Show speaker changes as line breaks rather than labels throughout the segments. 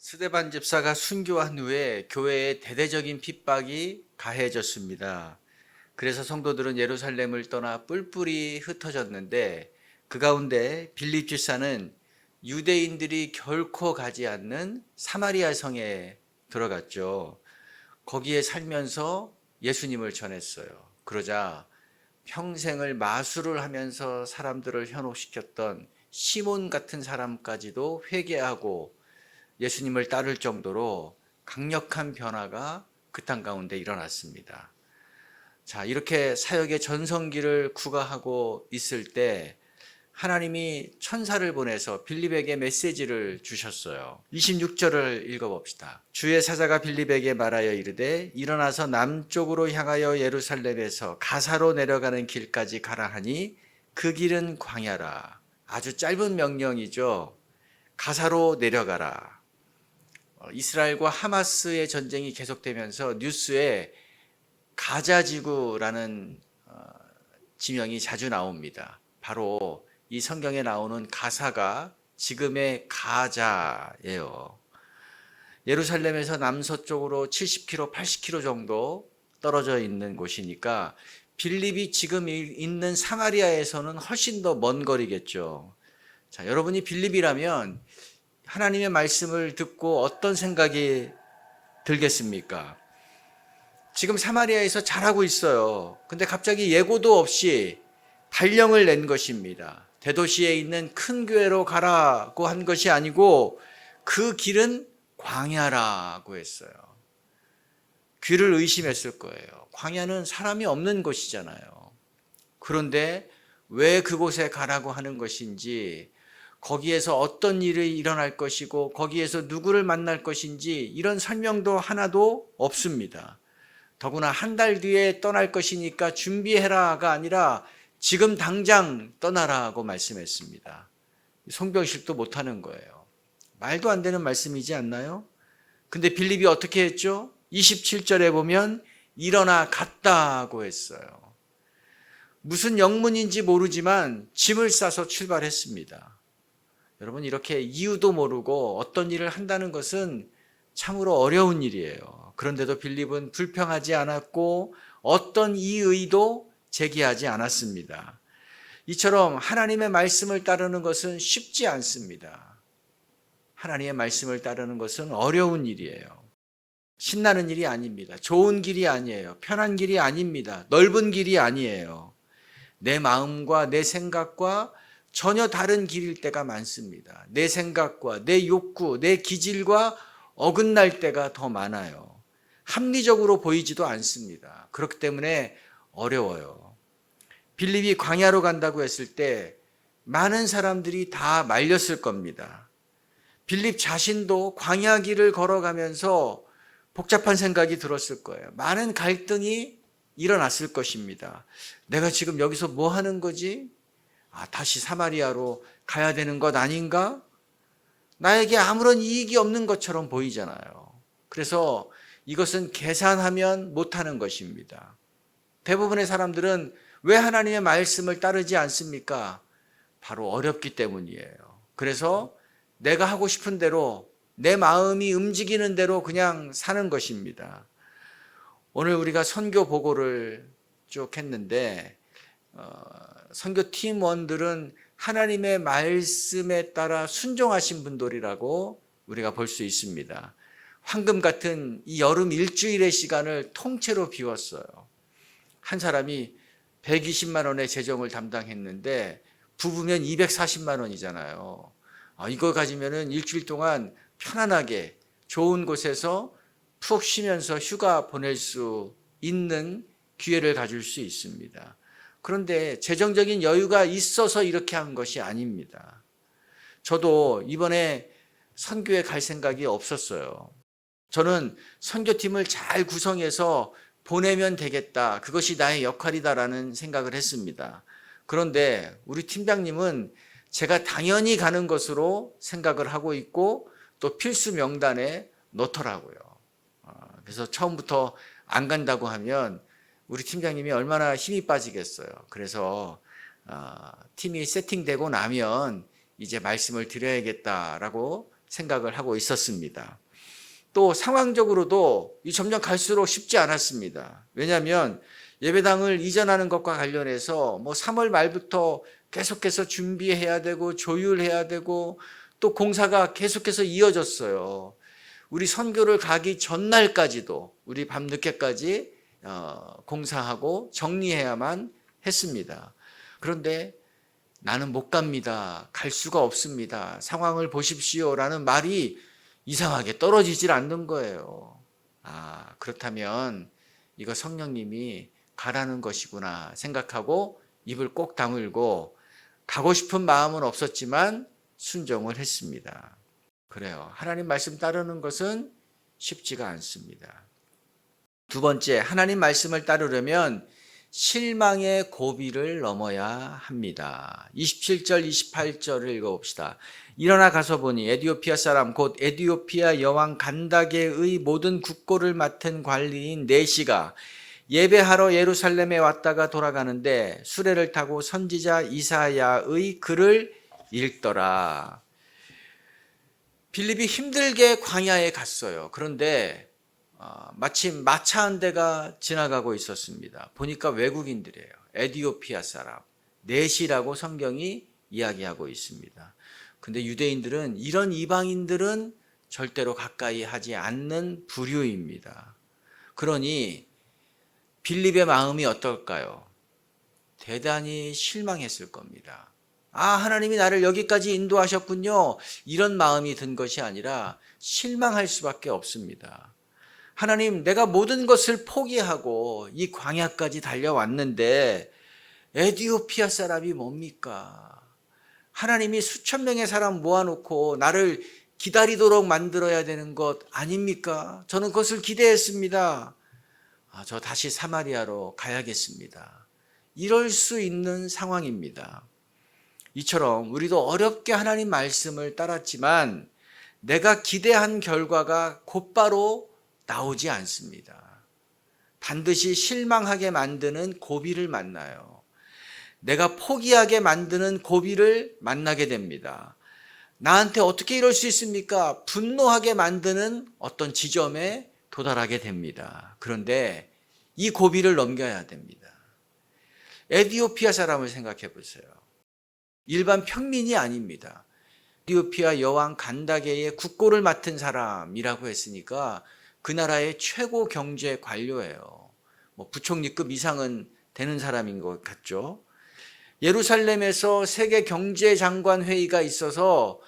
스데반 집사가 순교한 후에 교회에 대대적인 핍박이 가해졌습니다. 그래서 성도들은 예루살렘을 떠나 뿔뿔이 흩어졌는데 그 가운데 빌립 집사는 유대인들이 결코 가지 않는 사마리아 성에 들어갔죠. 거기에 살면서 예수님을 전했어요. 그러자 평생을 마술을 하면서 사람들을 현혹시켰던 시몬 같은 사람까지도 회개하고 예수님을 따를 정도로 강력한 변화가 그 땅 가운데 일어났습니다. 자, 이렇게 사역의 전성기를 구가하고 있을 때 하나님이 천사를 보내서 빌립에게 메시지를 주셨어요. 26절을 읽어봅시다. 주의 사자가 빌립에게 말하여 이르되 일어나서 남쪽으로 향하여 예루살렘에서 가사로 내려가는 길까지 가라 하니 그 길은 광야라. 아주 짧은 명령이죠. 가사로 내려가라. 이스라엘과 하마스의 전쟁이 계속되면서 뉴스에 가자지구라는 지명이 자주 나옵니다. 바로 이 성경에 나오는 가사가 지금의 가자예요. 예루살렘에서 남서쪽으로 70km, 80km 정도 떨어져 있는 곳이니까 빌립이 지금 있는 사마리아에서는 훨씬 더 먼 거리겠죠. 자, 여러분이 빌립이라면 하나님의 말씀을 듣고 어떤 생각이 들겠습니까? 지금 사마리아에서 잘하고 있어요. 근데 갑자기 예고도 없이 발령을 낸 것입니다. 대도시에 있는 큰 교회로 가라고 한 것이 아니고 그 길은 광야라고 했어요. 귀를 의심했을 거예요. 광야는 사람이 없는 곳이잖아요. 그런데 왜 그곳에 가라고 하는 것인지, 거기에서 어떤 일이 일어날 것이고 거기에서 누구를 만날 것인지 이런 설명도 하나도 없습니다. 더구나 한 달 뒤에 떠날 것이니까 준비해라가 아니라 지금 당장 떠나라고 말씀했습니다. 송병식도 못하는 거예요. 말도 안 되는 말씀이지 않나요? 근데 빌립이 어떻게 했죠? 27절에 보면 일어나 갔다고 했어요. 무슨 영문인지 모르지만 짐을 싸서 출발했습니다. 여러분, 이렇게 이유도 모르고 어떤 일을 한다는 것은 참으로 어려운 일이에요. 그런데도 빌립은 불평하지 않았고 어떤 이의도 제기하지 않았습니다. 이처럼 하나님의 말씀을 따르는 것은 쉽지 않습니다. 하나님의 말씀을 따르는 것은 어려운 일이에요. 신나는 일이 아닙니다. 좋은 길이 아니에요. 편한 길이 아닙니다. 넓은 길이 아니에요. 내 마음과 내 생각과 전혀 다른 길일 때가 많습니다. 내 생각과 내 욕구, 내 기질과 어긋날 때가 더 많아요. 합리적으로 보이지도 않습니다. 그렇기 때문에 어려워요. 빌립이 광야로 간다고 했을 때 많은 사람들이 다 말렸을 겁니다. 빌립 자신도 광야 길을 걸어가면서 복잡한 생각이 들었을 거예요. 많은 갈등이 일어났을 것입니다. 내가 지금 여기서 뭐 하는 거지? 다시 사마리아로 가야 되는 것 아닌가? 나에게 아무런 이익이 없는 것처럼 보이잖아요. 그래서 이것은 계산하면 못하는 것입니다. 대부분의 사람들은 왜 하나님의 말씀을 따르지 않습니까? 바로 어렵기 때문이에요. 그래서 내가 하고 싶은 대로 내 마음이 움직이는 대로 그냥 사는 것입니다. 오늘 우리가 선교 보고를 쭉 했는데 선교 팀원들은 하나님의 말씀에 따라 순종하신 분들이라고 우리가 볼 수 있습니다. 황금 같은 이 여름 일주일의 시간을 통째로 비웠어요. 한 사람이 120만 원의 재정을 담당했는데 부부면 240만 원이잖아요. 이거 가지면은 일주일 동안 편안하게 좋은 곳에서 푹 쉬면서 휴가 보낼 수 있는 기회를 가질 수 있습니다. 그런데 재정적인 여유가 있어서 이렇게 한 것이 아닙니다. 저도 이번에 선교에 갈 생각이 없었어요. 저는 선교팀을 잘 구성해서 보내면 되겠다. 그것이 나의 역할이다라는 생각을 했습니다. 그런데 우리 팀장님은 제가 당연히 가는 것으로 생각을 하고 있고 또 필수 명단에 넣더라고요. 그래서 처음부터 안 간다고 하면 우리 팀장님이 얼마나 힘이 빠지겠어요. 그래서 팀이 세팅되고 나면 이제 말씀을 드려야겠다라고 생각을 하고 있었습니다. 또 상황적으로도 점점 갈수록 쉽지 않았습니다. 왜냐하면 예배당을 이전하는 것과 관련해서 3월 말부터 계속해서 준비해야 되고 조율해야 되고 또 공사가 계속해서 이어졌어요. 우리 선교를 가기 전날까지도 우리 밤늦게까지 공사하고 정리해야만 했습니다. 그런데 나는 못 갑니다. 갈 수가 없습니다. 상황을 보십시오라는 말이 이상하게 떨어지질 않는 거예요. 그렇다면 이거 성령님이 가라는 것이구나 생각하고 입을 꼭 다물고 가고 싶은 마음은 없었지만 순종을 했습니다. 그래요. 하나님 말씀 따르는 것은 쉽지가 않습니다. 두 번째, 하나님 말씀을 따르려면 실망의 고비를 넘어야 합니다. 27절, 28절을 읽어봅시다. 일어나 가서 보니 에디오피아 사람 곧 에디오피아 여왕 간다게의 모든 국고를 맡은 관리인 네시가 예배하러 예루살렘에 왔다가 돌아가는데 수레를 타고 선지자 이사야의 글을 읽더라. 빌립이 힘들게 광야에 갔어요. 그런데 마침 마차 한 대가 지나가고 있었습니다. 보니까 외국인들이에요. 에디오피아 사람 넷이라고 성경이 이야기하고 있습니다. 근데 유대인들은 이런 이방인들은 절대로 가까이 하지 않는 부류입니다. 그러니 빌립의 마음이 어떨까요? 대단히 실망했을 겁니다. 하나님이 나를 여기까지 인도하셨군요. 이런 마음이 든 것이 아니라 실망할 수밖에 없습니다. 하나님, 내가 모든 것을 포기하고 이 광야까지 달려왔는데 에디오피아 사람이 뭡니까? 하나님이 수천 명의 사람 모아놓고 나를 기다리도록 만들어야 되는 것 아닙니까? 저는 그것을 기대했습니다. 저 다시 사마리아로 가야겠습니다. 이럴 수 있는 상황입니다. 이처럼 우리도 어렵게 하나님 말씀을 따랐지만 내가 기대한 결과가 곧바로 나오지 않습니다. 반드시 실망하게 만드는 고비를 만나요. 내가 포기하게 만드는 고비를 만나게 됩니다. 나한테 어떻게 이럴 수 있습니까? 분노하게 만드는 어떤 지점에 도달하게 됩니다. 그런데 이 고비를 넘겨야 됩니다. 에디오피아 사람을 생각해 보세요. 일반 평민이 아닙니다. 에디오피아 여왕 간다게의 국고를 맡은 사람이라고 했으니까 그 나라의 최고 경제 관료예요. 부총리급 이상은 되는 사람인 것 같죠. 예루살렘에서 세계 경제장관 회의가 있어서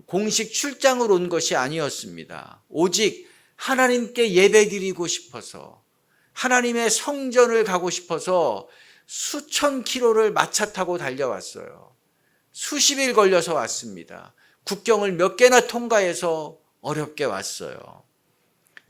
공식 출장을 온 것이 아니었습니다. 오직 하나님께 예배드리고 싶어서 하나님의 성전을 가고 싶어서 수천 킬로를 마차 타고 달려왔어요. 수십 일 걸려서 왔습니다. 국경을 몇 개나 통과해서 어렵게 왔어요.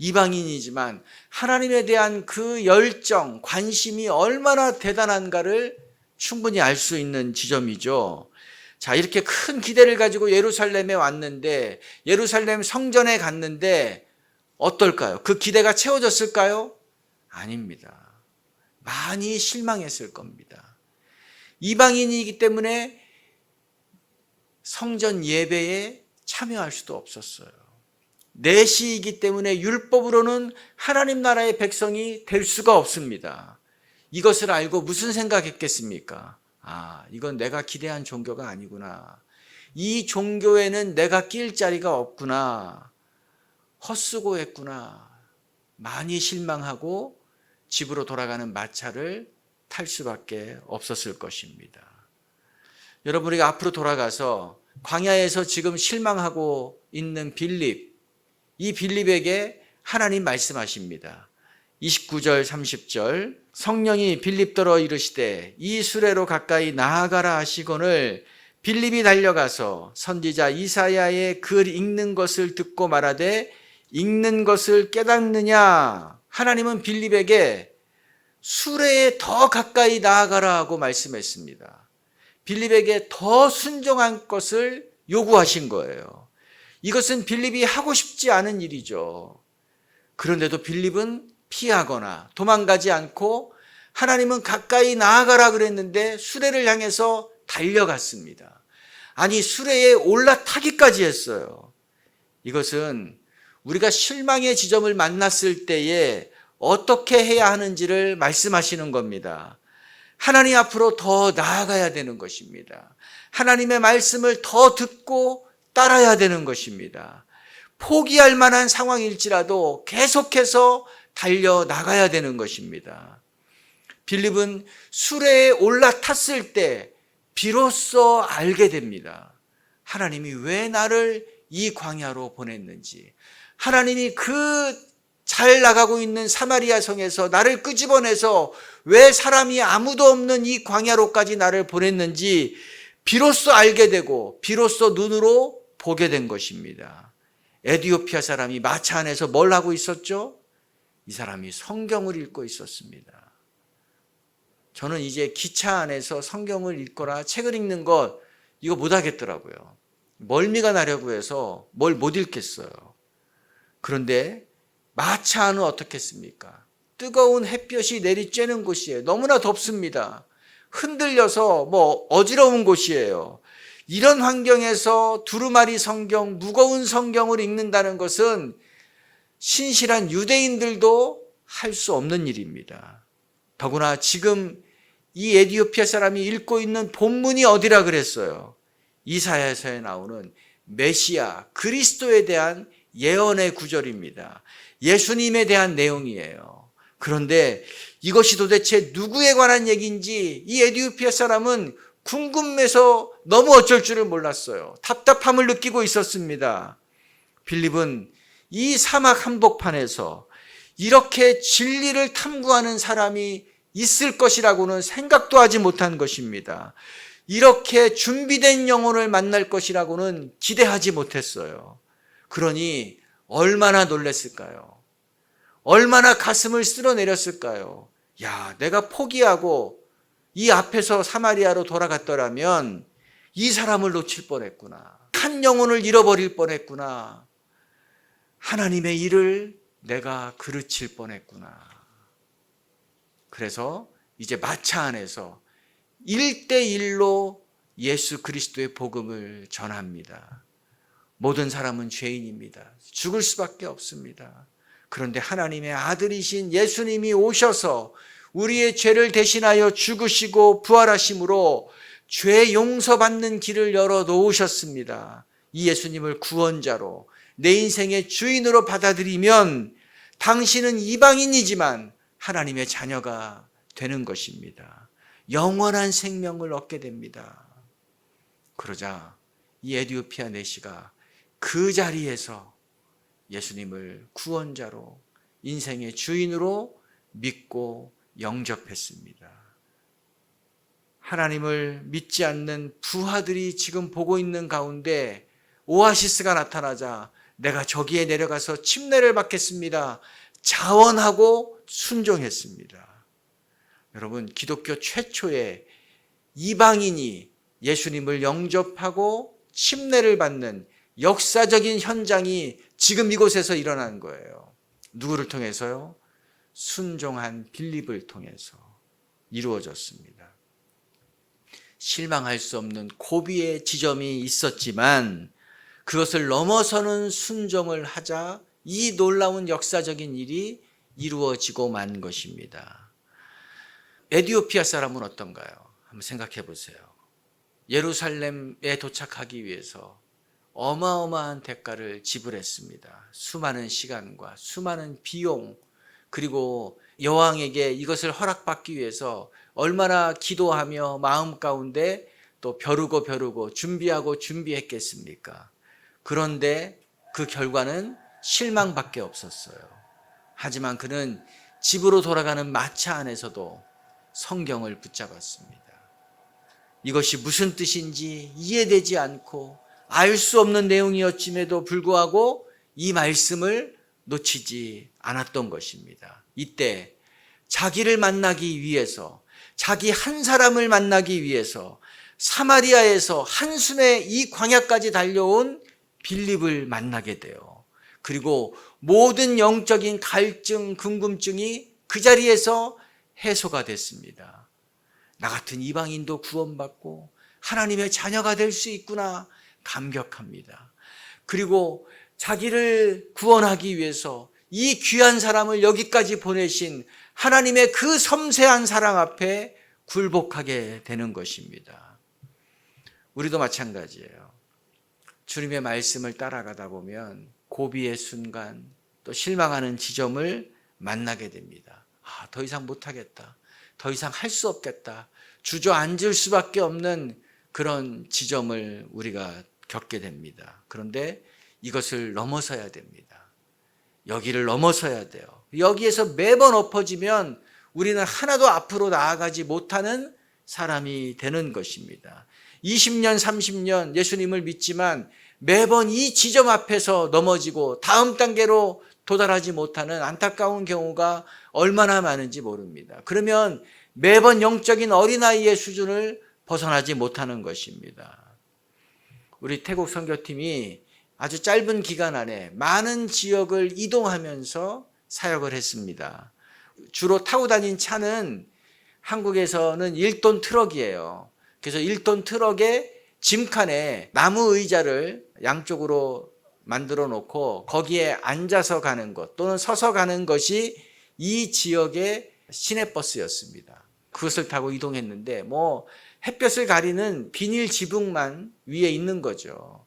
이방인이지만 하나님에 대한 그 열정, 관심이 얼마나 대단한가를 충분히 알 수 있는 지점이죠. 자, 이렇게 큰 기대를 가지고 예루살렘에 왔는데 예루살렘 성전에 갔는데 어떨까요? 그 기대가 채워졌을까요? 아닙니다. 많이 실망했을 겁니다. 이방인이기 때문에 성전 예배에 참여할 수도 없었어요. 내시이기 때문에 율법으로는 하나님 나라의 백성이 될 수가 없습니다. 이것을 알고 무슨 생각했겠습니까? 이건 내가 기대한 종교가 아니구나. 이 종교에는 내가 낄 자리가 없구나. 헛수고했구나. 많이 실망하고 집으로 돌아가는 마차를 탈 수밖에 없었을 것입니다. 여러분, 우리가 앞으로 돌아가서 광야에서 지금 실망하고 있는 빌립, 이 빌립에게 하나님 말씀하십니다. 29절 30절 성령이 빌립더러 이르시되 이 수레로 가까이 나아가라 하시거늘 빌립이 달려가서 선지자 이사야의 글 읽는 것을 듣고 말하되 읽는 것을 깨닫느냐. 하나님은 빌립에게 수레에 더 가까이 나아가라 하고 말씀했습니다. 빌립에게 더 순종한 것을 요구하신 거예요. 이것은 빌립이 하고 싶지 않은 일이죠. 그런데도 빌립은 피하거나 도망가지 않고 하나님은 가까이 나아가라 그랬는데 수레를 향해서 달려갔습니다. 아니, 수레에 올라타기까지 했어요. 이것은 우리가 실망의 지점을 만났을 때에 어떻게 해야 하는지를 말씀하시는 겁니다. 하나님 앞으로 더 나아가야 되는 것입니다. 하나님의 말씀을 더 듣고 따라야 되는 것입니다. 포기할 만한 상황일지라도 계속해서 달려나가야 되는 것입니다. 빌립은 수레에 올라탔을 때 비로소 알게 됩니다. 하나님이 왜 나를 이 광야로 보냈는지, 하나님이 그 잘 나가고 있는 사마리아 성에서 나를 끄집어내서 왜 사람이 아무도 없는 이 광야로까지 나를 보냈는지 비로소 알게 되고 비로소 눈으로 보게 된 것입니다. 에티오피아 사람이 마차 안에서 뭘 하고 있었죠? 이 사람이 성경을 읽고 있었습니다. 저는 이제 기차 안에서 성경을 읽거나 책을 읽는 것 이거 못하겠더라고요. 멀미가 나려고 해서 뭘 못 읽겠어요. 그런데 마차 안은 어떻겠습니까? 뜨거운 햇볕이 내리쬐는 곳이에요. 너무나 덥습니다. 흔들려서 어지러운 곳이에요. 이런 환경에서 두루마리 성경, 무거운 성경을 읽는다는 것은 신실한 유대인들도 할 수 없는 일입니다. 더구나 지금 이 에티오피아 사람이 읽고 있는 본문이 어디라 그랬어요? 이사야서에 나오는 메시아, 그리스도에 대한 예언의 구절입니다. 예수님에 대한 내용이에요. 그런데 이것이 도대체 누구에 관한 얘기인지 이 에티오피아 사람은 궁금해서 너무 어쩔 줄을 몰랐어요. 답답함을 느끼고 있었습니다. 빌립은 이 사막 한복판에서 이렇게 진리를 탐구하는 사람이 있을 것이라고는 생각도 하지 못한 것입니다. 이렇게 준비된 영혼을 만날 것이라고는 기대하지 못했어요. 그러니 얼마나 놀랐을까요? 얼마나 가슴을 쓸어내렸을까요? 야, 내가 포기하고 이 앞에서 사마리아로 돌아갔더라면 이 사람을 놓칠 뻔했구나. 한 영혼을 잃어버릴 뻔했구나. 하나님의 일을 내가 그르칠 뻔했구나. 그래서 이제 마차 안에서 1대1로 예수 그리스도의 복음을 전합니다. 모든 사람은 죄인입니다. 죽을 수밖에 없습니다. 그런데 하나님의 아들이신 예수님이 오셔서 우리의 죄를 대신하여 죽으시고 부활하심으로 죄 용서받는 길을 열어 놓으셨습니다. 이 예수님을 구원자로 내 인생의 주인으로 받아들이면 당신은 이방인이지만 하나님의 자녀가 되는 것입니다. 영원한 생명을 얻게 됩니다. 그러자 이 에티오피아 내시가 그 자리에서 예수님을 구원자로 인생의 주인으로 믿고 영접했습니다. 하나님을 믿지 않는 부하들이 지금 보고 있는 가운데 오아시스가 나타나자 내가 저기에 내려가서 침례를 받겠습니다. 자원하고 순종했습니다. 여러분, 기독교 최초의 이방인이 예수님을 영접하고 침례를 받는 역사적인 현장이 지금 이곳에서 일어난 거예요. 누구를 통해서요? 순종한 빌립을 통해서 이루어졌습니다. 실망할 수 없는 고비의 지점이 있었지만 그것을 넘어서는 순종을 하자 이 놀라운 역사적인 일이 이루어지고 만 것입니다. 에티오피아 사람은 어떤가요? 한번 생각해 보세요. 예루살렘에 도착하기 위해서 어마어마한 대가를 지불했습니다. 수많은 시간과 수많은 비용, 그리고 여왕에게 이것을 허락받기 위해서 얼마나 기도하며 마음 가운데 또 벼르고 준비했겠습니까? 그런데 그 결과는 실망밖에 없었어요. 하지만 그는 집으로 돌아가는 마차 안에서도 성경을 붙잡았습니다. 이것이 무슨 뜻인지 이해되지 않고 알 수 없는 내용이었음에도 불구하고 이 말씀을 놓치지 않았던 것입니다. 이때 자기를 만나기 위해서, 자기 한 사람을 만나기 위해서 사마리아에서 한숨에 이 광야까지 달려온 빌립을 만나게 돼요. 그리고 모든 영적인 갈증, 궁금증이 그 자리에서 해소가 됐습니다. 나 같은 이방인도 구원받고 하나님의 자녀가 될 수 있구나 감격합니다. 그리고 자기를 구원하기 위해서 이 귀한 사람을 여기까지 보내신 하나님의 그 섬세한 사랑 앞에 굴복하게 되는 것입니다. 우리도 마찬가지예요. 주님의 말씀을 따라가다 보면 고비의 순간, 또 실망하는 지점을 만나게 됩니다. 더 이상 못하겠다. 더 이상 할 수 없겠다. 주저앉을 수밖에 없는 그런 지점을 우리가 겪게 됩니다. 그런데 이것을 넘어서야 됩니다. 여기를 넘어서야 돼요. 여기에서 매번 엎어지면 우리는 하나도 앞으로 나아가지 못하는 사람이 되는 것입니다. 20년, 30년 예수님을 믿지만 매번 이 지점 앞에서 넘어지고 다음 단계로 도달하지 못하는 안타까운 경우가 얼마나 많은지 모릅니다. 그러면 매번 영적인 어린아이의 수준을 벗어나지 못하는 것입니다. 우리 태국 선교팀이 아주 짧은 기간 안에 많은 지역을 이동하면서 사역을 했습니다. 주로 타고 다닌 차는 한국에서는 1톤 트럭이에요. 그래서 1톤 트럭에 짐칸에 나무 의자를 양쪽으로 만들어 놓고 거기에 앉아서 가는 것 또는 서서 가는 것이 이 지역의 시내버스였습니다. 그것을 타고 이동했는데 햇볕을 가리는 비닐 지붕만 위에 있는 거죠.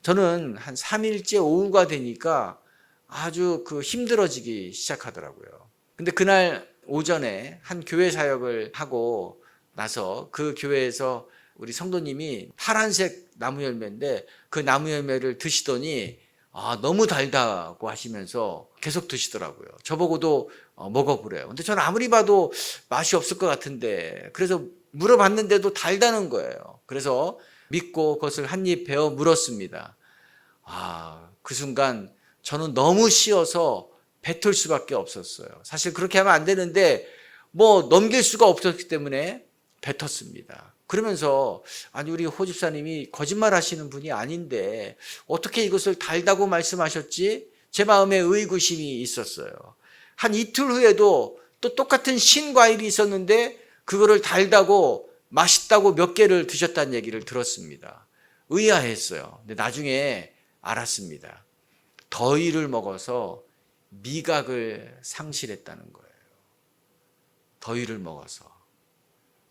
저는 한 3일째 오후가 되니까 아주 힘들어지기 시작하더라고요. 근데 그날 오전에 한 교회 사역을 하고 나서 그 교회에서 우리 성도님이 파란색 나무 열매인데 그 나무 열매를 드시더니 너무 달다고 하시면서 계속 드시더라고요. 저보고도 먹어보래요. 근데 저는 아무리 봐도 맛이 없을 것 같은데 그래서 물어봤는데도 달다는 거예요. 그래서 믿고 그것을 한 입 베어 물었습니다. 그 순간 저는 너무 쉬어서 뱉을 수밖에 없었어요. 사실 그렇게 하면 안 되는데 넘길 수가 없었기 때문에 뱉었습니다. 그러면서 우리 호 집사님이 거짓말 하시는 분이 아닌데 어떻게 이것을 달다고 말씀하셨지? 제 마음에 의구심이 있었어요. 한 이틀 후에도 또 똑같은 신과일이 있었는데 그거를 달다고 맛있다고 몇 개를 드셨다는 얘기를 들었습니다. 의아했어요. 근데 나중에 알았습니다. 더위를 먹어서 미각을 상실했다는 거예요. 더위를 먹어서.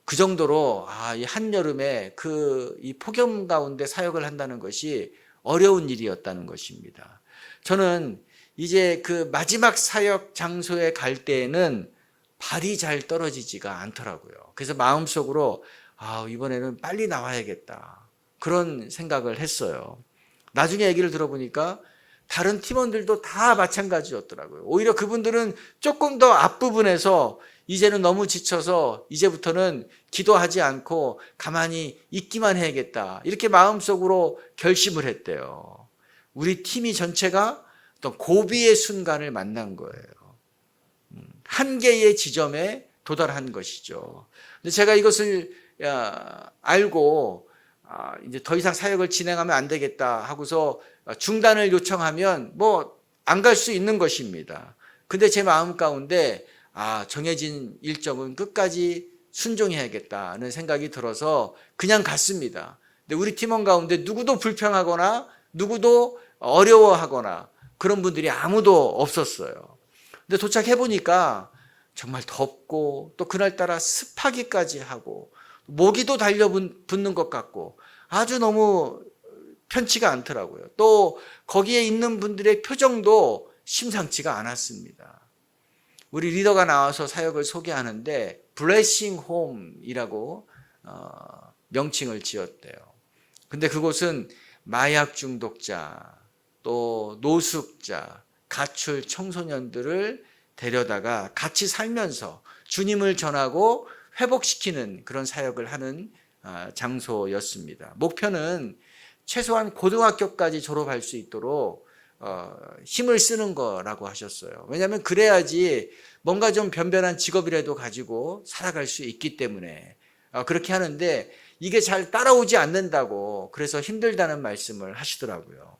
그 정도로 이 한여름에 이 폭염 가운데 사역을 한다는 것이 어려운 일이었다는 것입니다. 저는 이제 그 마지막 사역 장소에 갈 때에는 발이 잘 떨어지지가 않더라고요. 그래서 마음속으로 이번에는 빨리 나와야겠다. 그런 생각을 했어요. 나중에 얘기를 들어보니까 다른 팀원들도 다 마찬가지였더라고요. 오히려 그분들은 조금 더 앞부분에서 이제는 너무 지쳐서 이제부터는 기도하지 않고 가만히 있기만 해야겠다. 이렇게 마음속으로 결심을 했대요. 우리 팀이 전체가 어떤 고비의 순간을 만난 거예요. 한계의 지점에 도달한 것이죠. 근데 제가 이것을 알고 이제 더 이상 사역을 진행하면 안 되겠다 하고서 중단을 요청하면 안 갈 수 있는 것입니다. 근데 제 마음 가운데 정해진 일정은 끝까지 순종해야겠다는 생각이 들어서 그냥 갔습니다. 근데 우리 팀원 가운데 누구도 불평하거나 누구도 어려워하거나 그런 분들이 아무도 없었어요. 근데 도착해 보니까 정말 덥고 또 그날따라 습하기까지 하고 모기도 달려붙는 것 같고 아주 너무 편치가 않더라고요. 또 거기에 있는 분들의 표정도 심상치가 않았습니다. 우리 리더가 나와서 사역을 소개하는데 블레싱 홈이라고 명칭을 지었대요. 근데 그곳은 마약 중독자, 또 노숙자, 가출 청소년들을 데려다가 같이 살면서 주님을 전하고 회복시키는 그런 사역을 하는 장소였습니다. 목표는 최소한 고등학교까지 졸업할 수 있도록 힘을 쓰는 거라고 하셨어요. 왜냐하면 그래야지 뭔가 좀 변변한 직업이라도 가지고 살아갈 수 있기 때문에 그렇게 하는데 이게 잘 따라오지 않는다고 그래서 힘들다는 말씀을 하시더라고요.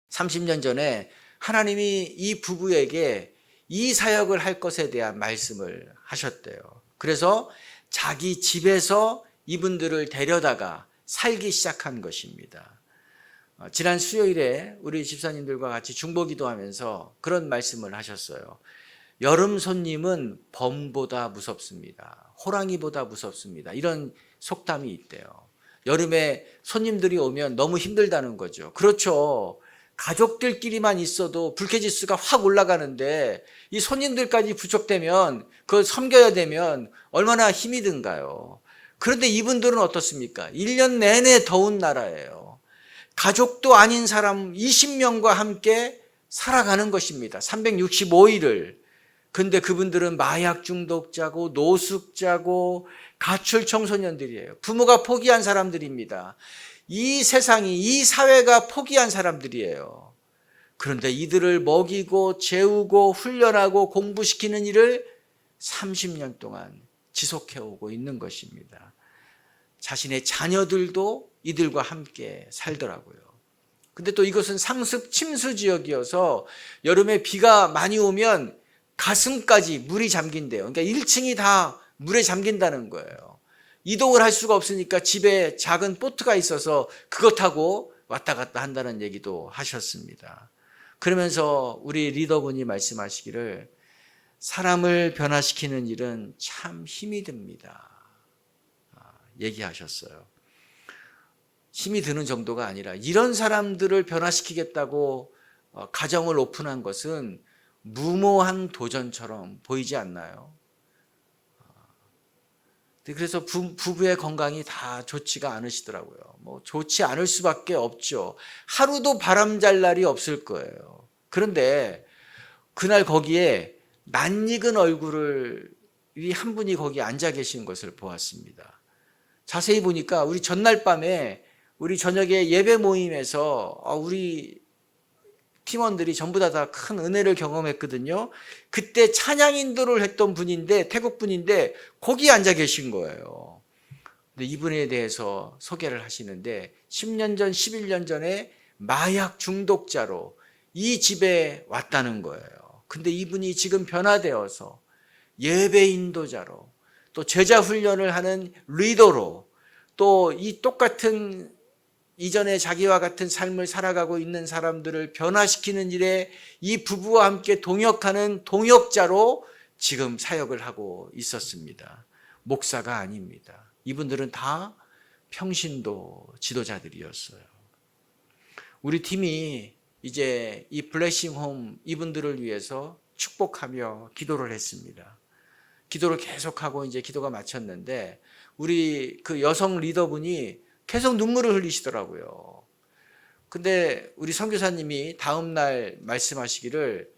30년 전에 하나님이 이 부부에게 이 사역을 할 것에 대한 말씀을 하셨대요. 그래서 자기 집에서 이분들을 데려다가 살기 시작한 것입니다. 지난 수요일에 우리 집사님들과 같이 중보기도하면서 그런 말씀을 하셨어요. 여름 손님은 범보다 무섭습니다. 호랑이보다 무섭습니다. 이런 속담이 있대요. 여름에 손님들이 오면 너무 힘들다는 거죠. 그렇죠. 가족들끼리만 있어도 불쾌지수가 확 올라가는데 이 손님들까지 부족되면 그걸 섬겨야 되면 얼마나 힘이 든가요. 그런데 이분들은 어떻습니까? 1년 내내 더운 나라예요. 가족도 아닌 사람 20명과 함께 살아가는 것입니다. 365일을. 근데 그분들은 마약 중독자고 노숙자고 가출 청소년들이에요. 부모가 포기한 사람들입니다. 이 세상이, 이 사회가 포기한 사람들이에요. 그런데 이들을 먹이고 재우고 훈련하고 공부시키는 일을 30년 동안 지속해오고 있는 것입니다. 자신의 자녀들도 이들과 함께 살더라고요. 근데 또 이것은 상습 침수 지역이어서 여름에 비가 많이 오면 가슴까지 물이 잠긴대요. 그러니까 1층이 다 물에 잠긴다는 거예요. 이동을 할 수가 없으니까 집에 작은 보트가 있어서 그것 타고 왔다 갔다 한다는 얘기도 하셨습니다. 그러면서 우리 리더분이 말씀하시기를 사람을 변화시키는 일은 참 힘이 듭니다. 얘기하셨어요. 힘이 드는 정도가 아니라 이런 사람들을 변화시키겠다고 가정을 오픈한 것은 무모한 도전처럼 보이지 않나요? 그래서 부부의 건강이 다 좋지가 않으시더라고요. 뭐 좋지 않을 수밖에 없죠. 하루도 바람 잘 날이 없을 거예요. 그런데 그날 거기에 낯익은 얼굴이 한 분이 거기 앉아 계신 것을 보았습니다. 자세히 보니까 우리 전날 밤에 우리 저녁에 예배 모임에서 우리 팀원들이 전부 다 큰 은혜를 경험했거든요. 그때 찬양 인도를 했던 분인데, 태국 분인데 거기 앉아 계신 거예요. 근데 이분에 대해서 소개를 하시는데 10년 전, 11년 전에 마약 중독자로 이 집에 왔다는 거예요. 근데 이분이 지금 변화되어서 예배 인도자로, 또 제자 훈련을 하는 리더로, 또 이 똑같은 이전에 자기와 같은 삶을 살아가고 있는 사람들을 변화시키는 일에 이 부부와 함께 동역하는 동역자로 지금 사역을 하고 있었습니다. 목사가 아닙니다. 이분들은 다 평신도 지도자들이었어요. 우리 팀이 이제 이 블레싱 홈 이분들을 위해서 축복하며 기도를 했습니다. 기도를 계속하고 이제 기도가 마쳤는데 우리 그 여성 리더분이 계속 눈물을 흘리시더라고요. 근데 우리 선교사님이 다음 날 말씀하시기를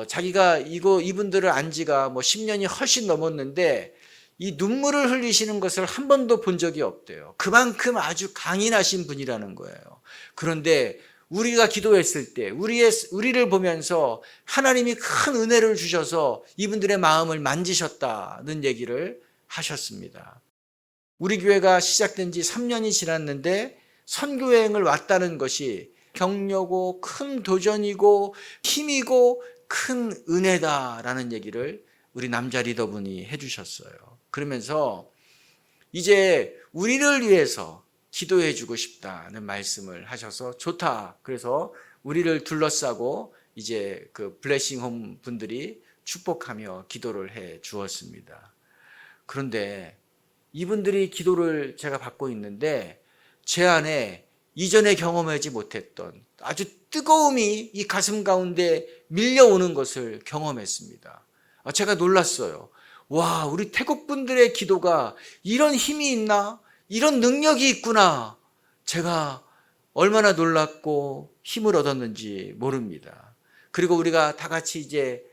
자기가 이분들을 안 지가 뭐 10년이 훨씬 넘었는데 이 눈물을 흘리시는 것을 한 번도 본 적이 없대요. 그만큼 아주 강인하신 분이라는 거예요. 그런데 우리가 기도했을 때 우리를 보면서 하나님이 큰 은혜를 주셔서 이분들의 마음을 만지셨다는 얘기를 하셨습니다. 우리 교회가 시작된 지 3년이 지났는데 선교여행을 왔다는 것이 격려고 큰 도전이고 힘이고 큰 은혜다라는 얘기를 우리 남자 리더분이 해주셨어요. 그러면서 이제 우리를 위해서 기도해 주고 싶다는 말씀을 하셔서 좋다. 그래서 우리를 둘러싸고 이제 그 블레싱 홈 분들이 축복하며 기도를 해 주었습니다. 그런데 이분들이 기도를 제가 받고 있는데 제 안에 이전에 경험하지 못했던 아주 뜨거움이 이 가슴 가운데 밀려오는 것을 경험했습니다. 제가 놀랐어요. 와, 우리 태국 분들의 기도가 이런 힘이 있나? 이런 능력이 있구나. 제가 얼마나 놀랐고 힘을 얻었는지 모릅니다. 그리고 우리가 다 같이 이제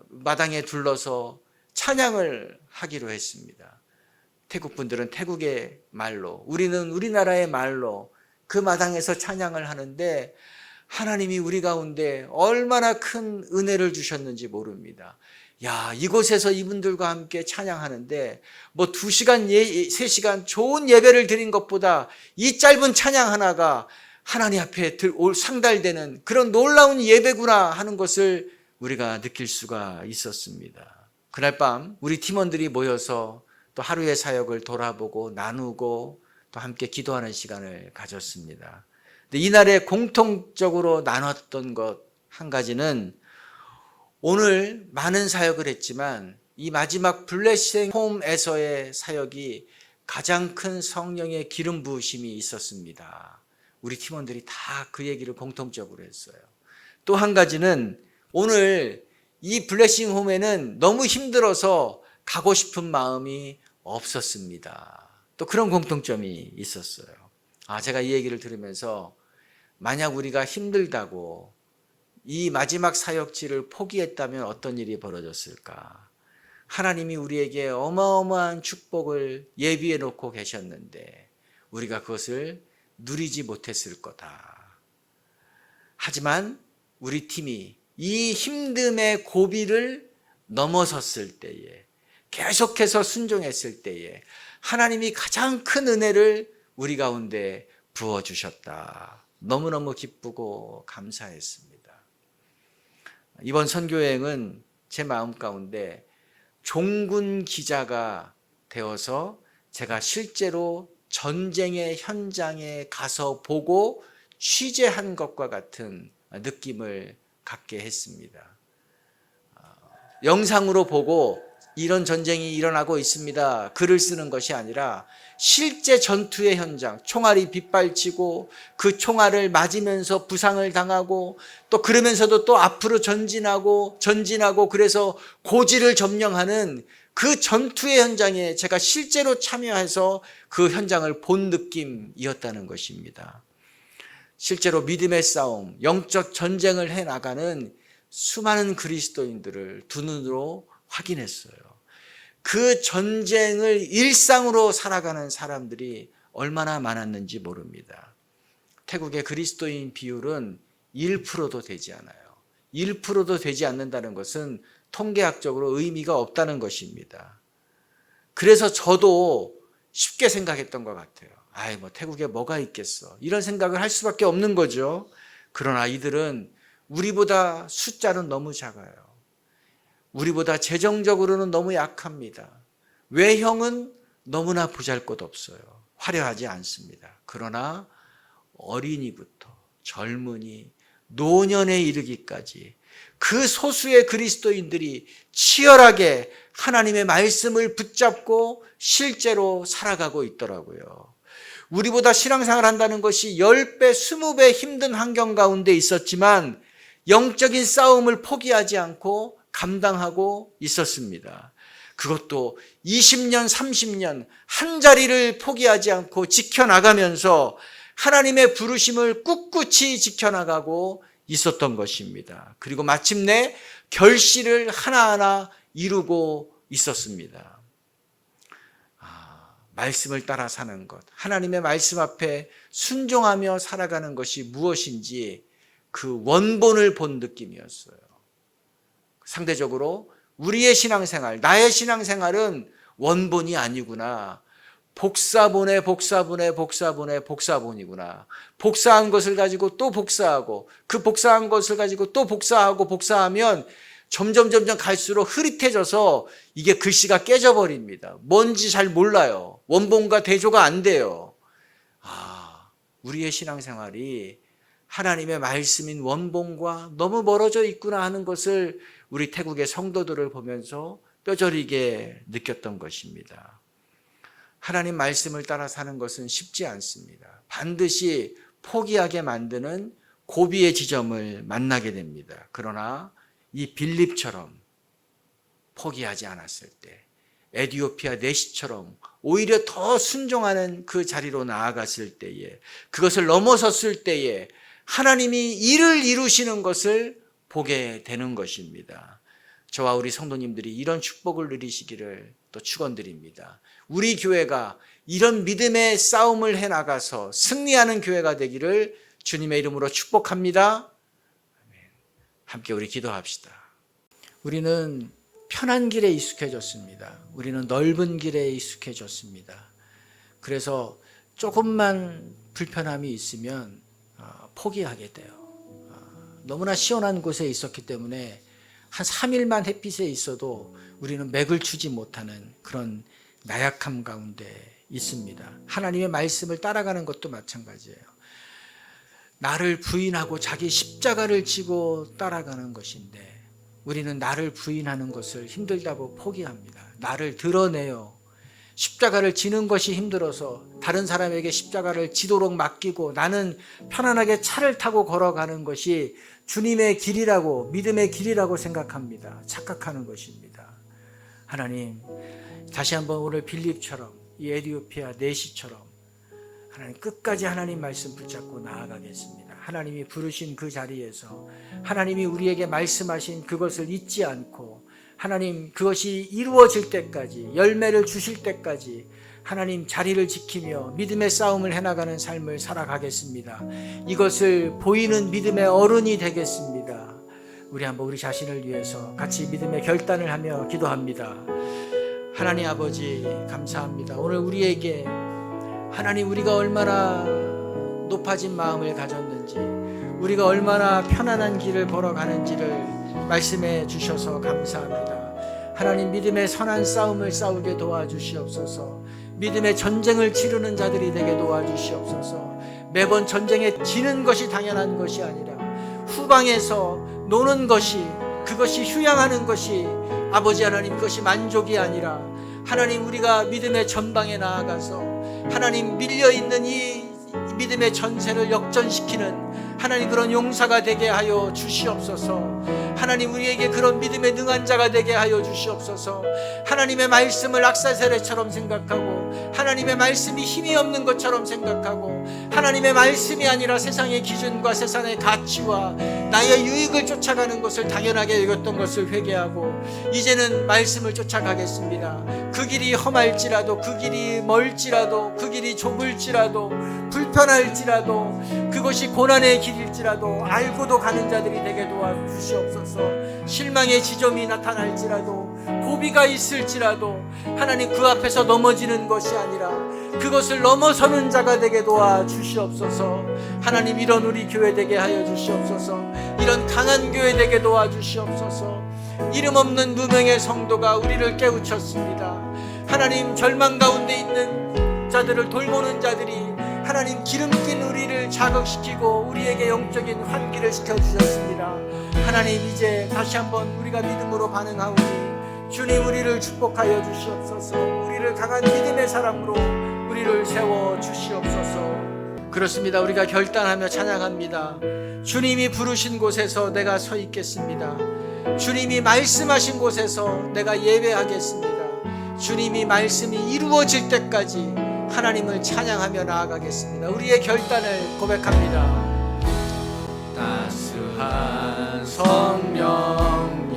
마당에 둘러서 찬양을 하기로 했습니다. 태국 분들은 태국의 말로, 우리는 우리나라의 말로 그 마당에서 찬양을 하는데 하나님이 우리 가운데 얼마나 큰 은혜를 주셨는지 모릅니다. 야, 이곳에서 이분들과 함께 찬양하는데 뭐 2시간, 3시간 좋은 예배를 드린 것보다 이 짧은 찬양 하나가 하나님 앞에 상달되는 그런 놀라운 예배구나 하는 것을 우리가 느낄 수가 있었습니다. 그날 밤 우리 팀원들이 모여서 또 하루의 사역을 돌아보고 나누고 또 함께 기도하는 시간을 가졌습니다. 근데 이날에 공통적으로 나눴던 것 한 가지는, 오늘 많은 사역을 했지만 이 마지막 블레싱 홈에서의 사역이 가장 큰 성령의 기름 부으심이 있었습니다. 우리 팀원들이 다 그 얘기를 공통적으로 했어요. 또 한 가지는, 오늘 이 블레싱 홈에는 너무 힘들어서 가고 싶은 마음이 없었습니다. 또 그런 공통점이 있었어요. 제가 이 얘기를 들으면서, 만약 우리가 힘들다고 이 마지막 사역지를 포기했다면 어떤 일이 벌어졌을까? 하나님이 우리에게 어마어마한 축복을 예비해 놓고 계셨는데 우리가 그것을 누리지 못했을 거다. 하지만 우리 팀이 이 힘듦의 고비를 넘어섰을 때에, 계속해서 순종했을 때에 하나님이 가장 큰 은혜를 우리 가운데 부어주셨다. 너무너무 기쁘고 감사했습니다. 이번 선교여행은 제 마음 가운데 종군 기자가 되어서 제가 실제로 전쟁의 현장에 가서 보고 취재한 것과 같은 느낌을 갖게 했습니다. 영상으로 보고 이런 전쟁이 일어나고 있습니다, 글을 쓰는 것이 아니라 실제 전투의 현장, 총알이 빗발치고 그 총알을 맞으면서 부상을 당하고 또 그러면서도 또 앞으로 전진하고 그래서 고지를 점령하는 그 전투의 현장에 제가 실제로 참여해서 그 현장을 본 느낌이었다는 것입니다. 실제로 믿음의 싸움, 영적 전쟁을 해나가는 수많은 그리스도인들을 두 눈으로 확인했어요. 그 전쟁을 일상으로 살아가는 사람들이 얼마나 많았는지 모릅니다. 태국의 그리스도인 비율은 1%도 되지 않아요. 1%도 되지 않는다는 것은 통계학적으로 의미가 없다는 것입니다. 그래서 저도 쉽게 생각했던 것 같아요. 태국에 뭐가 있겠어, 이런 생각을 할 수밖에 없는 거죠. 그러나 이들은 우리보다 숫자는 너무 작아요. 우리보다 재정적으로는 너무 약합니다. 외형은 너무나 보잘것없어요. 화려하지 않습니다. 그러나 어린이부터 젊은이, 노년에 이르기까지 그 소수의 그리스도인들이 치열하게 하나님의 말씀을 붙잡고 실제로 살아가고 있더라고요. 우리보다 신앙생활 한다는 것이 10배, 20배 힘든 환경 가운데 있었지만 영적인 싸움을 포기하지 않고 감당하고 있었습니다. 그것도 20년, 30년 한 자리를 포기하지 않고 지켜나가면서 하나님의 부르심을 꿋꿋이 지켜나가고 있었던 것입니다. 그리고 마침내 결실을 하나하나 이루고 있었습니다. 말씀을 따라 사는 것, 하나님의 말씀 앞에 순종하며 살아가는 것이 무엇인지 그 원본을 본 느낌이었어요. 상대적으로 우리의 신앙생활, 나의 신앙생활은 원본이 아니구나. 복사본에 복사본이구나. 복사한 것을 가지고 또 복사하고, 그 복사한 것을 가지고 또 복사하면 점점 갈수록 흐릿해져서 이게 글씨가 깨져버립니다. 뭔지 잘 몰라요. 원본과 대조가 안 돼요. 우리의 신앙생활이 하나님의 말씀인 원본과 너무 멀어져 있구나 하는 것을 우리 태국의 성도들을 보면서 뼈저리게 느꼈던 것입니다. 하나님 말씀을 따라 사는 것은 쉽지 않습니다. 반드시 포기하게 만드는 고비의 지점을 만나게 됩니다. 그러나 이 빌립처럼 포기하지 않았을 때, 에티오피아 내시처럼 오히려 더 순종하는 그 자리로 나아갔을 때에, 그것을 넘어섰을 때에 하나님이 일을 이루시는 것을 보게 되는 것입니다. 저와 우리 성도님들이 이런 축복을 누리시기를 또 축원드립니다. 우리 교회가 이런 믿음의 싸움을 해나가서 승리하는 교회가 되기를 주님의 이름으로 축복합니다. 함께 우리 기도합시다. 우리는 편한 길에 익숙해졌습니다. 우리는 넓은 길에 익숙해졌습니다. 그래서 조금만 불편함이 있으면 포기하게 돼요. 너무나 시원한 곳에 있었기 때문에 한 3일만 햇빛에 있어도 우리는 맥을 추지 못하는 그런 나약함 가운데 있습니다. 하나님의 말씀을 따라가는 것도 마찬가지예요.
나를 부인하고 자기 십자가를 지고 따라가는 것인데 우리는 나를 부인하는 것을 힘들다고 포기합니다. 나를 드러내요. 십자가를 지는 것이 힘들어서 다른 사람에게 십자가를 지도록 맡기고 나는 편안하게 차를 타고 걸어가는 것이 주님의 길이라고, 믿음의 길이라고 생각합니다. 착각하는 것입니다. 하나님, 다시 한번 오늘 빌립처럼, 이 에디오피아 내시처럼 하나님 끝까지 하나님 말씀 붙잡고 나아가겠습니다. 하나님이 부르신 그 자리에서 하나님이 우리에게 말씀하신 그것을 잊지 않고 하나님 그것이 이루어질 때까지, 열매를 주실 때까지 하나님 자리를 지키며 믿음의 싸움을 해나가는 삶을 살아가겠습니다. 이것을 보이는 믿음의 어른이 되겠습니다. 우리 한번 우리 자신을 위해서 같이 믿음의 결단을 하며 기도합니다. 하나님 아버지 감사합니다. 오늘 우리에게 하나님 우리가 얼마나 높아진 마음을 가졌는지, 우리가 얼마나 편안한 길을 걸어가는지를 말씀해 주셔서 감사합니다. 하나님 믿음의 선한 싸움을 싸우게 도와주시옵소서. 믿음의 전쟁을 치르는 자들이 되게 도와주시옵소서. 매번 전쟁에 지는 것이 당연한 것이 아니라 후방에서 노는 것이, 그것이 휴양하는 것이 아버지 하나님 그것이 만족이 아니라 하나님 우리가 믿음의 전방에 나아가서 하나님 밀려있는 이 믿음의 전세를 역전시키는 하나님 그런 용사가 되게 하여 주시옵소서. 하나님 우리에게 그런 믿음의 능한 자가 되게 하여 주시옵소서. 하나님의 말씀을 악사세례처럼 생각하고 하나님의 말씀이 힘이 없는 것처럼 생각하고 하나님의 말씀이 아니라 세상의 기준과 세상의 가치와 나의 유익을 쫓아가는 것을 당연하게 여겼던 것을 회개하고 이제는 말씀을 쫓아가겠습니다. 그 길이 험할지라도, 그 길이 멀지라도, 그 길이 좁을지라도, 불편할지라도, 그것이 고난의 길일지라도 알고도 가는 자들이 되게 도와주시옵소서. 실망의 지점이 나타날지라도, 고비가 있을지라도 하나님 그 앞에서 넘어지는 것이 아니라 그것을 넘어서는 자가 되게 도와주시옵소서. 하나님 이런 우리 교회 되게 하여 주시옵소서. 이런 강한 교회 되게 도와주시옵소서. 이름 없는 무명의 성도가 우리를 깨우쳤습니다. 하나님 절망 가운데 있는 자들을 돌보는 자들이 하나님 기름긴 우리를 자극시키고 우리에게 영적인 환기를 시켜주셨습니다. 하나님 이제 다시 한번 우리가 믿음으로 반응하오니 주님 우리를 축복하여 주시옵소서. 우리를 강한 믿음의 사람으로 우리를 세워주시옵소서. 그렇습니다. 우리가 결단하며 찬양합니다. 주님이 부르신 곳에서 내가 서 있겠습니다. 주님이 말씀하신 곳에서 내가 예배하겠습니다. 주님이 말씀이 이루어질 때까지 하나님을 찬양하며 나아가겠습니다. 우리의 결단을 고백합니다. 따스한 성령님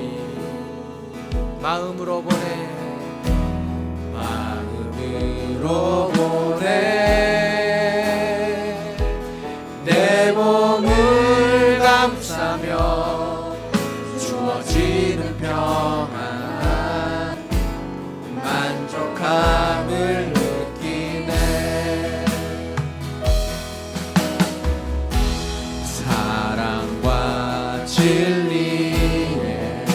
마음으로 보내, 마음으로 보내, 내 몸을 감싸며 주어지는 평안 만족함을 느끼네. 사랑과 진리에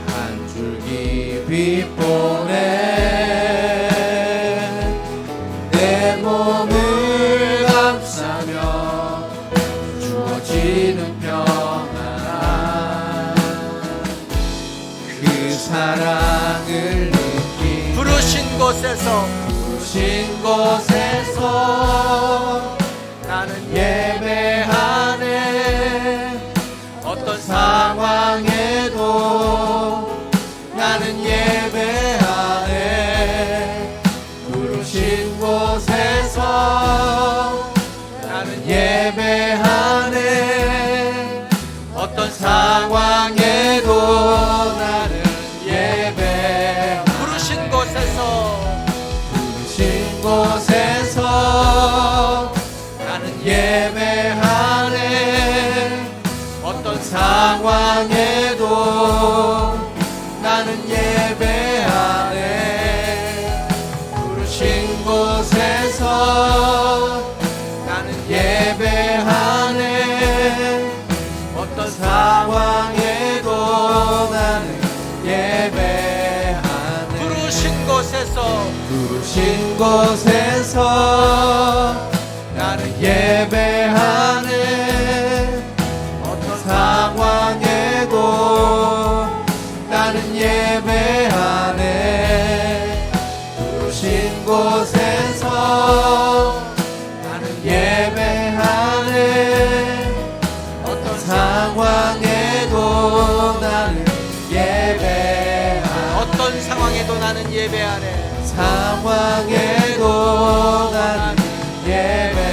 한 줄기 빛 보내, 내 몸을 감싸며 주어지는 평안 그 사랑을 느끼 부르신 곳에서 나는 예배하네. 어떤 상황에도 나는 예배하네. 부르신 곳에서 나는 예배하네. 어떤 상황에도 나는 예배하네. 부르신 곳에서 나는 예배하네. 어떤 상황에도 나는 예배하네. 부르신 곳에서 나는 예배하네. 어떤 상황에도 나는 예배하네. 부르신 곳에서
예배하네. 어떤 상황에도 나는 예배하네. 부르신 곳에서 나는 예배하네. 어떤 상황에도 나는 예배하네.
어떤 상황에도 나는 예배하네.
상황에도 나는 예배하네.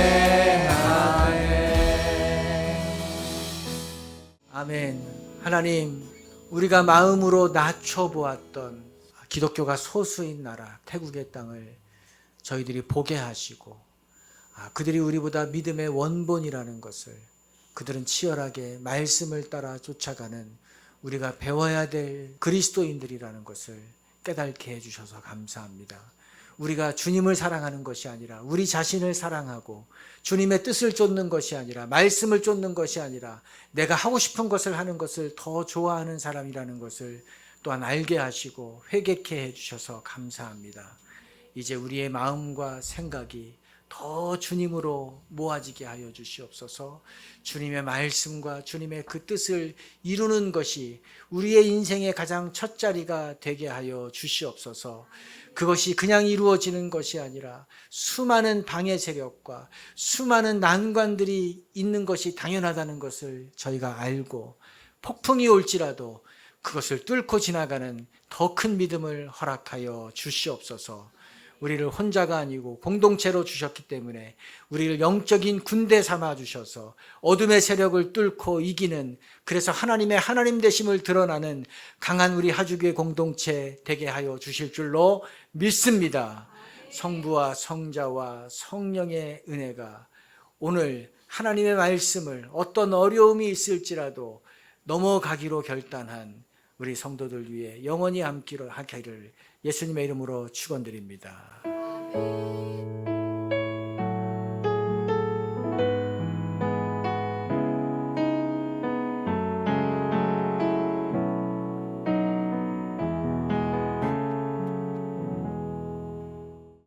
아멘. 하나님, 우리가 마음으로 낮춰 보았던 기독교가 소수인 나라 태국의 땅을 저희들이 보게 하시고, 그들이 우리보다 믿음의 원본이라는 것을, 그들은 치열하게 말씀을 따라 쫓아가는 우리가 배워야 될 그리스도인들이라는 것을 깨닫게 해주셔서 감사합니다. 우리가 주님을 사랑하는 것이 아니라 우리 자신을 사랑하고 주님의 뜻을 쫓는 것이 아니라 말씀을 쫓는 것이 아니라 내가 하고 싶은 것을 하는 것을 더 좋아하는 사람이라는 것을 또한 알게 하시고 회개케 해주셔서 감사합니다. 이제 우리의 마음과 생각이 더 주님으로 모아지게 하여 주시옵소서. 주님의 말씀과 주님의 그 뜻을 이루는 것이 우리의 인생의 가장 첫 자리가 되게 하여 주시옵소서. 그것이 그냥 이루어지는 것이 아니라 수많은 방해 세력과 수많은 난관들이 있는 것이 당연하다는 것을 저희가 알고 폭풍이 올지라도 그것을 뚫고 지나가는 더 큰 믿음을 허락하여 주시옵소서. 우리를 혼자가 아니고 공동체로 주셨기 때문에 우리를 영적인 군대 삼아 주셔서 어둠의 세력을 뚫고 이기는, 그래서 하나님의 하나님 되심을 드러나는 강한 우리 하주교회 공동체 되게 하여 주실 줄로 믿습니다. 성부와 성자와 성령의 은혜가 오늘 하나님의 말씀을 어떤 어려움이 있을지라도 넘어가기로 결단한 우리 성도들 위해 영원히 함께로 하기를 예수님의 이름으로 축원드립니다.